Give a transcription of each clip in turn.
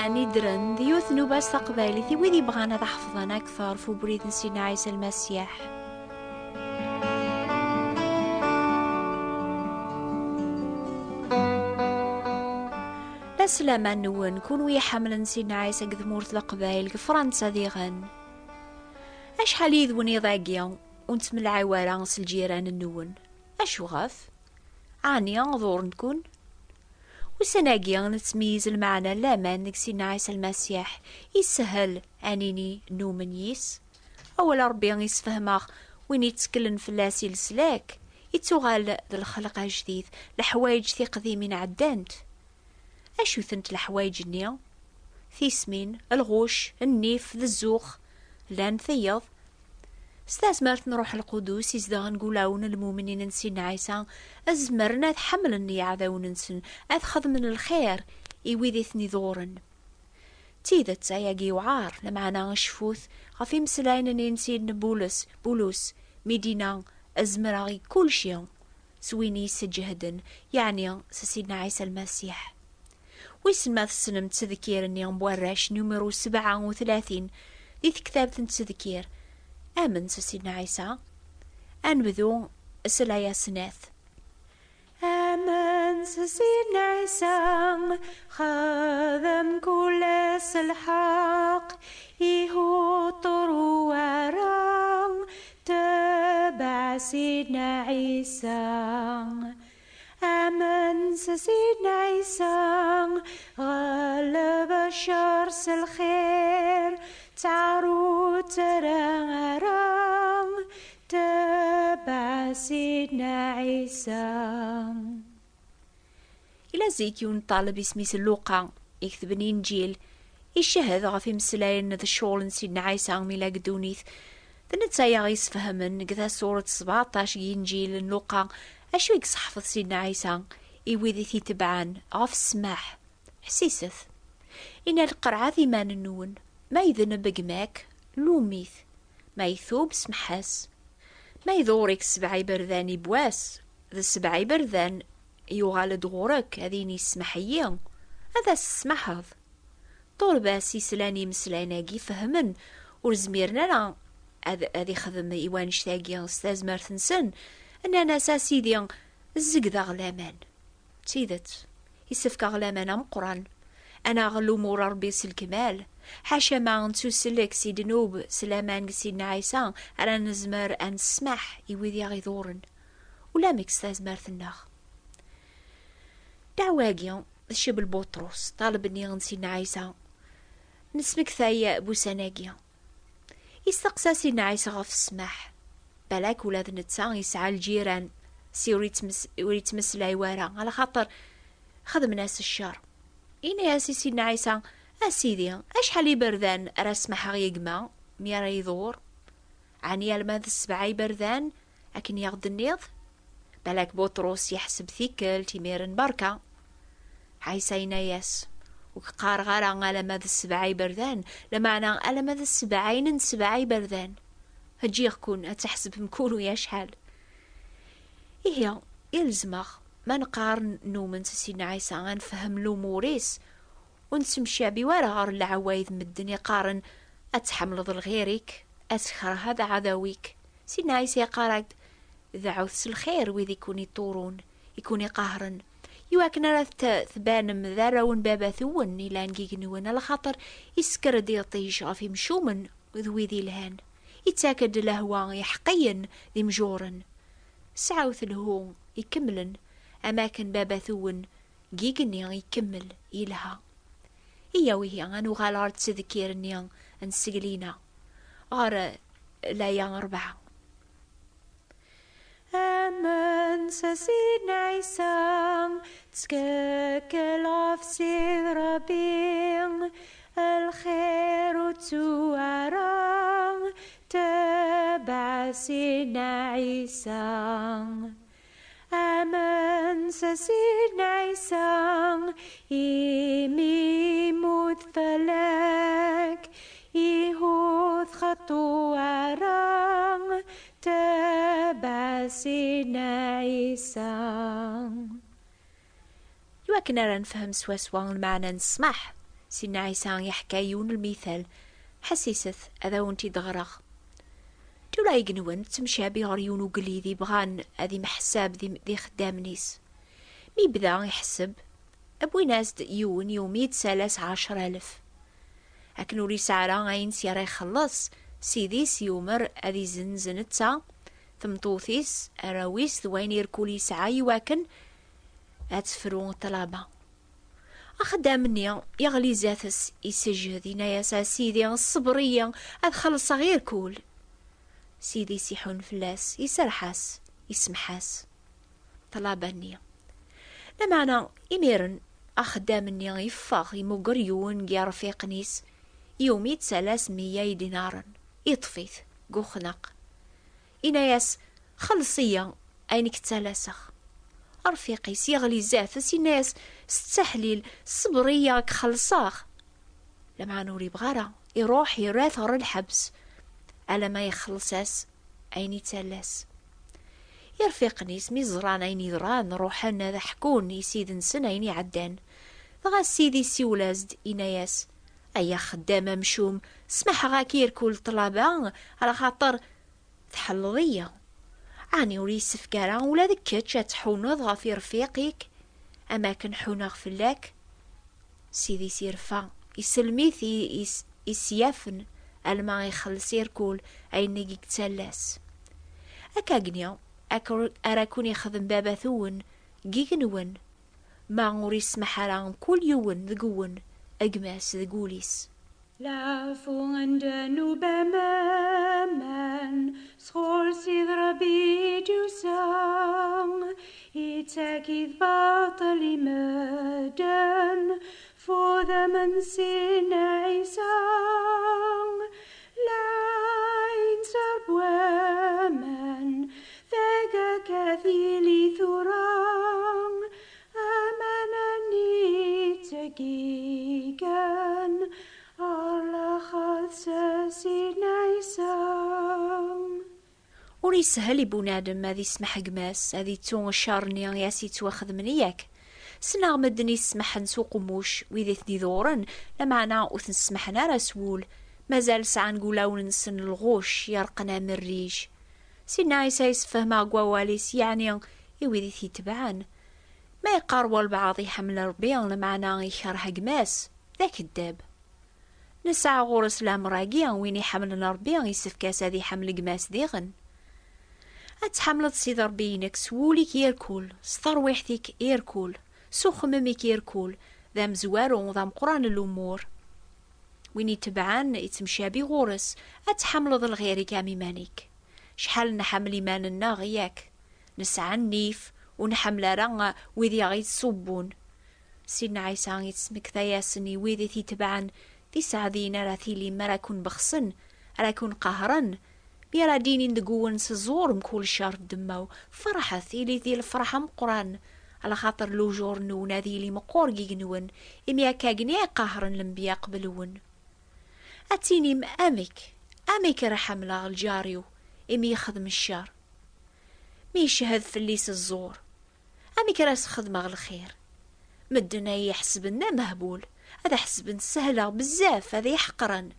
سمعني درن ديوث نوباس تقبالي ويدي بغانا تحفظنا أكثر في بريد سيدنا عيسى المسيح. لا سلاما نون كون ويا حملا سيدنا عيسى قد مورت القبايل فرنسا ديغن أشحال يذوني ضاقيا ونت من العوارة الجيران النون أشو غاف عانيا ظور نكون وسناقيا نتميز المعنى لامان ديك سيدنا عيسى المسيح يسهل انيني نومن يس اولا ربي يسفهمه وين يتكلن في اللاسي السلاك يتوغال ذا الخلق جديد الحوايج ثي قديمين عدانت اشو ثنت الحوايج النيا ثيسمين الغوش النيف ذا الزوخ لان ثيض استازمرت نروح القدوس يزدغن نقولاون المؤمنين نسينا عيسى أزمرنا تحملني عذاون نسن أدخذ من الخير يويدي ثني ذورن تيدت زياقي وعار لمعنا شفوث غفي مسلاين نسينا بولوس مدينة أزمرغي كل شيء سويني سجهدن يعني سيدنا عيسى المسيح ويسمى السنم تذكير اني مبورش نمرو 37 دي كتاب تذكير آمن سيدنا عيسى أنبذو سلايا سناث آمن سيدنا عيسى خذم كل الحق يهو طرو ورام تبع سيدنا عيسى آمن سيدنا عيسى غلب الشر الخير تعرو ترام تبع سيدنا عيسى. إلا زيك يون طالب اسمي سلوقا يكتبني إنجيل يشهد غفي مسلاين ذا الشغل سيدنا عيسى ميلا قدونيث ذنتايا غيسفهمن قذا سورة 17 إنجيل لوقا أشو يكصحفظ سيدنا عيسى يويذي ثي تبعان غف السماح حسيسث إن القرعة ذي ما ننون ما يذن بقماك لوميث ما يثوب سمحاس ما يذورك سبعي بردان بواس ذا سبعي بردان يغال دغورك هذيني السمحيين هذا السمحض طول باسي سلاني مسلاناقي فهمن ورزميرنا لا هذي خدم إيوان شتاقي استاذ مرثنسن أننا ساسيدي الزقذا غلامان تيدت يسفك غلامان مقران أنا غلو مور ربي الكمال حاشا ما نتوسلك سيد نوب سلامان سيدنا عيسى أنا نزمر أن سمح يويدي غيظورن ولا مكستاز مرثناخ دعواقيا الشب البطرس طالبني سيدنا عيسى نسمك ثايا بوساناقيا يستقسى سيدنا عيسى غف السماح بلاك ولاد نتسا يسعى الجيران وريت مسلا يوارا على خاطر خدم ناس الشر إني يا سيدنا عيسى أسيدي أشحال يبردان رسمح غيقما ميرا يدور عني الماذ السبعي بردان أكن يغد النيض بلاك بطرس يحسب ثيكل تيميرن بركة عيسى يناياس وكقار غارا على ماذ السبعي بردان لمعنى على ماذ السبعين سبعي بردان هجي يكون أتحسب مكونو يشحال إيه يلزمخ ما نقارن نومن سيدنا عيسى غنفهم لو موريس ونسمشي بوارا غار العوايد من الدنيا قارن أتحمل ضل غيرك أسخر هذا عذاويك سيدنا عيسى قارد ذا عوث الخير وذي يكون يطورون يكون يقهرن يواكن رث ثبان مذارا بابا ثون إلا نقيقنون على خاطر يسكر دي طيش غفي مشومن وذوي ذي الهان يتاكد لهوا يحقين ذي مجورن سعوث الهو يكملن أماكن بابا ثون جيجني يكمل يلها إيا وهي أنو غالارد تذكيرني أنسقلينا غار لا يان 4 أمن سيدنا عيسى تسككل في سيد ربي الخير توارم تبع سيدنا عيسى آمن سيدنا عيسى يموت فلك يهوث خطوارم تبع سيدنا عيسى يواكن نفهم سوا المعنى نسمح سيدنا عيسى يحكايون المثال حسيست هذا وانتي دغرغ تولا يقنون تمشى بغريون وقليدي بغان هذي محساب ذي خدام نيس مي بدا يحسب أبوي ناس يون يوميد 13,000 أكنو ري سعرا غاين سياري يخلص سيديس يومر أذي زنزنتا ثمطوثيس أراويس ذوين يركولي ساعة يواكن أتفرون طلابا أخدامني يغلي زاثس يسجهدين يا سيدي الصبرية أدخلص غير كول سيدي سيحون فلاس يسرحاس يسمحاس طلابني لمعنى إميرن أخدامني يفاق يمقر يون جي رفيق نيس يومي 300 دينارا يطفيث قوخنق إناياس خلصية أينك تلاسخ رفيقي سيغلي زاثس إناياس ستحليل صبرية خلصاخ لما نوري بغارة يروح يراثر الحبس على ما يخلصاس أيني تلاس يرفيقني سمي زران أيني ذران روحنا ذا حكون يسيد نسن أيني عدان ضغا سيدي سيولازد إناياس أي خدامة مشوم سمح غاكير كل طلابة على خاطر تحلضية عني وري سفكارا ولا ذكتش تحونض غافي رفيقيك أما كان حونغ فلاك سيدي سيرفا يسلميث يسيافن ألما يخلص يركول أين نجيك تلاس أكاقنيا أراكون يخدم بابا ثون جيجنون ما غوري سمحران كل يون ذقون أجماس ذقوليس لا فوغن بمامان سخول سيد ربي جوسان يتاكيد باطل مدن فوذا من سينا عيسان لا ينسر بوامان ذاك كثيلي ثران أمانني تقيقان وري سهل بنادم هذي سمح قماس هذي تون الشارني ياسي تواخذ منياك سنا مدني سمح نسوق موش ويذي ثني ذورن لمعنا وثن سمحنا رسول مازال ساعة نقولاو نسن الغوش يرقنا من الريج سينا عيسى يسفهم قواليس يعني يويذي ثي تبعان ما يقاروا البعض يحمل ربيان لمعنا يشرح قماس ذاك الداب نسعى غورس لامراقيا وين يحمل ربيان يسفكاس هذي حمل قماس ديغن أتحملت سيد ربينك سوليك يركول سترويحتك يركول سخممك يركول ذا مزوارو ذا مقران الأمور وين يتبعان يتمشابي غورس أتحملت الغير كامي مانيك شحال نحمل إيماننا غياك نسعى النيف ونحمل رغا ويذي غيت صبون سيدنا عيسى يتسمك ثياسني ويذي تتبعان دي سعدين راثيلي مراكون بخصن راكون قهرن بيرا ديني ندقون سزور مكول شهر دماو فرحة ثيلي ذي الفرحة مقران على خاطر لوجور نونا ذيلي مقور جيجنون إميا كاقني قهرن لنبيا قبلون أتيني أمك رحملا الجاريو إمي يخدم الشار مي يشهد في الليس الزور أمك راس خدمة الخير مدنا يحسبنا مهبول هذا حسب سهلة بزاف هذا يحقرن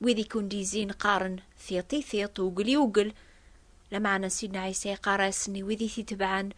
ويذي يكون ديزين قارن ثيطي ثيط وقلي وقل لمعنا سيدنا عيسى قارسني ويذي تتبعن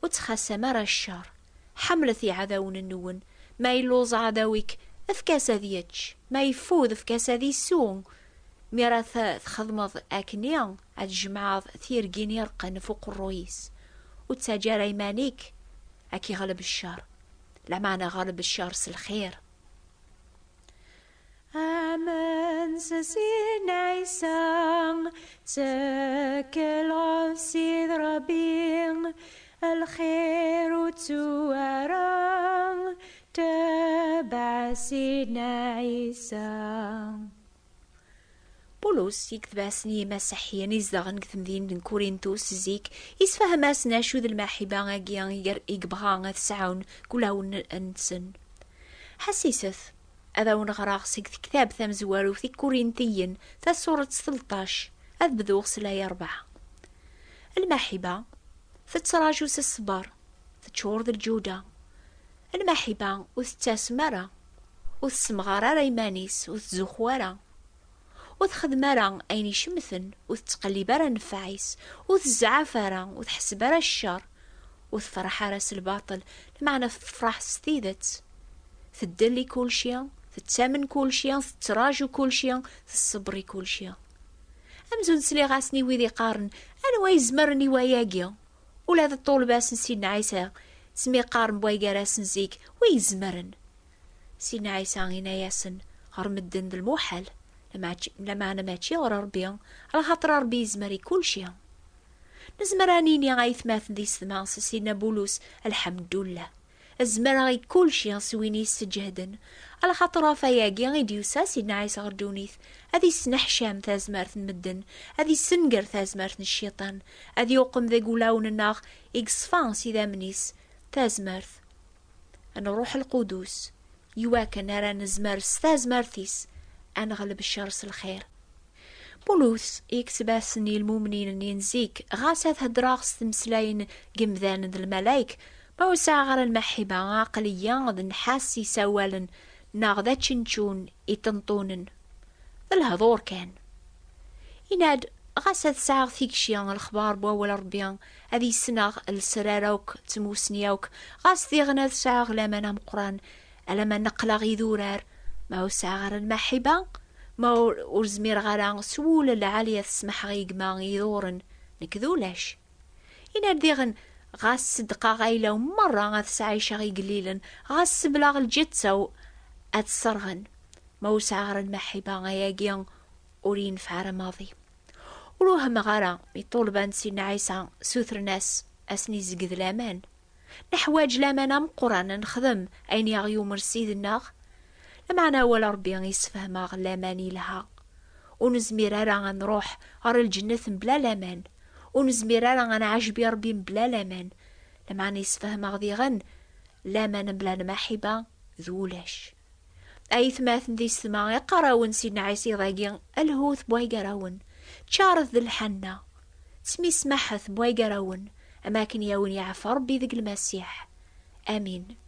وتخسى مرة الشر حملثي عذاون النون ما يلوز عذاوك افكاس ذيتش ما يفوذ افكاس ذي السون ميراث خدمض اكنيان الجمعاض ثيرقين يرقن فوق الرويس وتساجر ايمانيك اكي غلب الشر لمعنى غالب الشر الخير آمن سيدنا عيسى تاكل غسيد ربيع الخير وتوارا تبع سيدنا عيسى بولس يكتب سني مسيحيا يزدغن كثمدين من كورنثوس زيك يسفهم اسنا شو ذا المحبة غاقيان يقبغان تسعون كلاون انسن حسيسث هذا ونغراغ سيك كتاب ثم زوارو في كورنثيين ذا سورة 13 أذبذوغ سلاي 4 المحبة فتراجوس الصبر فتشور ذا الجودة المحبة وثتاسمرة وتسمغار راه يمانيس وتزوخوارا وتخدمارا أين يشمثن وتتقلبارا نفعيس وتزعفارا وتحسبارا الشر وتفرح راس الباطل المعنى تفرح ستيدت تدلي كل شيء تتامن كل شيء تتراجو كل شيء تصبري كل شيء أمزون سلي غاسني ويدي قارن أنا ويزمرني وياقيا ولا ذا الطول باس سيدنا عيسى سمي قارن بويقا راس نزيك ويزمرن سيدنا عيسى غينا ياسن غير مدن ذا الموحل لما أنا ماشي غير ربي على خاطر ربي يزمري كل شيء نزمرانيني غايث ماثن دي سما سيدنا بولس الحمد لله الزمر غي كل شيء سويني يستجهدن على خاطر فياقي غيديو سيدنا عيسى غردونيث هذي سنحشام تازمارث المدن هذي سنقر تازمارث الشيطان هذي يقوم ذا قولاون الناغ إكسفان سيدا منيس تازمارث أنا روح القدوس يواكا نرى نزمارس تازمارثيس أنا غلب الشرس الخير بولوس يكتباسني المؤمنين ينزيك غاسات هدراغس تمسلاين قمذان ذا الملايك ما وسع غير المحبة عقليا ذا نحاسي سوالا ناغذا تشنشون يتنطونن الهضور كان يناد غاسات ساغ فيك شيان الخبار بواول ربيان هذي سناغ السراروك تموسنياوك غاس ثيغنا ساغ لما مقران ألما نقلا غيذورار ما وسع غير المحبة ما ورزمير غرا سول العالية تسمح غيقما غيذورن نكذولاش يناد ديغن غاس صدقا غايلة ومرة غاس عايشة غي قليلا غاس بلاغ الجتسو أتسرغن ما وسع غير المحبة غياقيان ورين فعر ماضي وروها مغارا يطولبان سيدنا عيسى سوثر ناس أسني زقذ لامان نحواج لامان قرآن نخدم أين يغيو مرسيد الناغ لمعنا ولا ربي يسفهم لاماني لها ونزمير راه نروح غير الجنة بلا لامان ونزمير راه نعجبي ربي بلا لامان لمعنا يسفهم غدي غن لامان بلا المحبة ذولاش أي ثماثن ذي السماء يقراون سيدنا عيسى ضاقين الهوث بواي قراون تشارث ذي الحنة تسمي سمحث بواي قراون أماكن ياون يعفى ربي ذق المسيح آمين.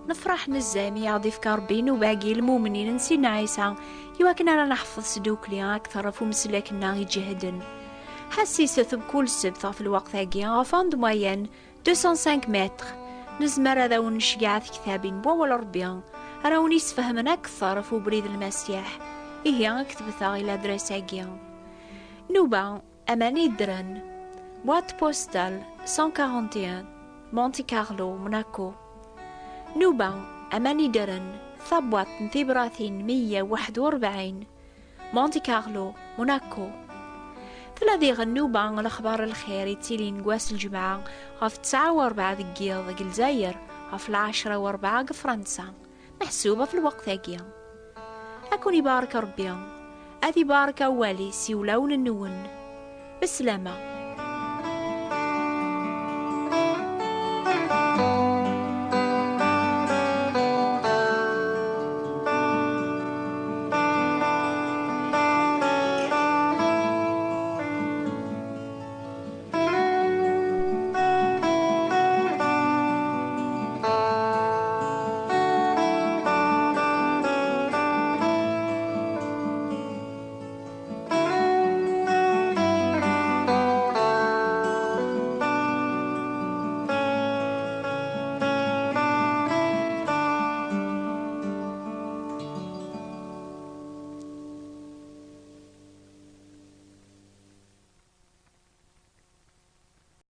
نفرح نزامي يعضيف كاربين وباقي المؤمنين نسينا عيسى يواكن أنا نحفظ سدوكلي أكثر فو مسلاكنا يجهدن حسيسة بكل سبت في الوقت هاكي غفاند موين 205 متر نزمر هذا ونشجع في كتابين بوال ربيان راوني يسفهمنا أكثر فو بريد المسيح إيه أكتبثا إلى دراساكي نوبا أماني درن بوات بوستال 141 مونتي كارلو موناكو نوبا أماني درن ثبوت ثبراثين 141 مونتي كارلو موناكو ثلاثي غنوبا الأخبار الخير يتيلين قواس الجمعة غف 9:04 ذقيا ذق الجزائر غف 10:04 فرنسا محسوبة في الوقت هاكيا أكون يبارك ربي أذي بارك أولي سيولون النون بالسلامة.